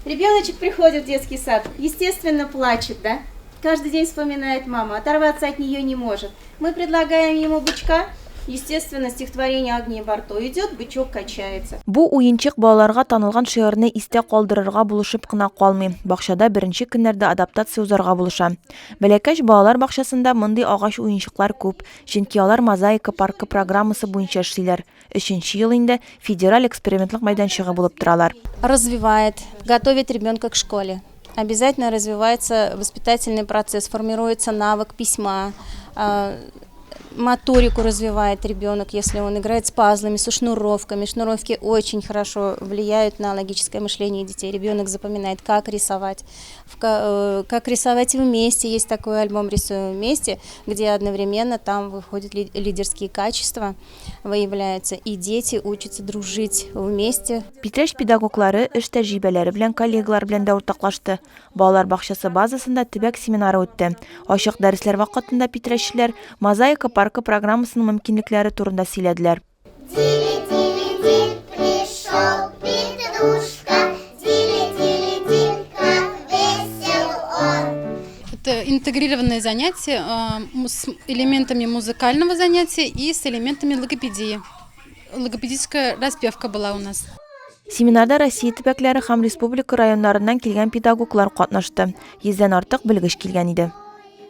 Ребеночек приходит в детский сад, естественно, плачет, да? Каждый день вспоминает маму, оторваться от нее не может. Мы предлагаем ему бычка, естественно, стихотворение «Огни во рту» идет, бычок качается. Бу уенчык балаларга танылган шигырьне истә калдырырга булышып кына калмый. Бакчада беренче көннәрдә адаптация узарга булыша. Бәләкәч балалар бакчасында мондый агач уенчыклар күп, чөнки алар мозаика паркы программасы буенча эшлиләр. 3нче ел инде федераль экспериментлык мәйданчыгы булып торалар. Развивает, готовит ребенка к школе. Обязательно развивается воспитательный процесс, формируется навык письма, моторику развивает ребенок, если он играет с пазлами, со шнуровками. Шнуровки очень хорошо влияют на логическое мышление детей. Ребенок запоминает, как рисовать вместе. Есть такой альбом «Рисуем вместе», где одновременно там выходят лидерские качества, выявляются, и дети учатся дружить вместе. Питрәш педагоглары эш тәҗрибәләре белән коллегалар белән дә уртаклашты. Балалар бакчасы базасында төбәк семинары үтте. Ачык дәресләр вакытында питрәшчеләр мозаика паркы программасының мөмкинлекләре турында сөйләделәр. Это интегрированное занятие с элементами музыкального занятия и с элементами логопедии. Логопедическая распевка была у нас. Семинарда Россия төбәкләре һәм республика районнарыннан килгән педагоглар катнашты. 100дән артык белгеч килгән иде.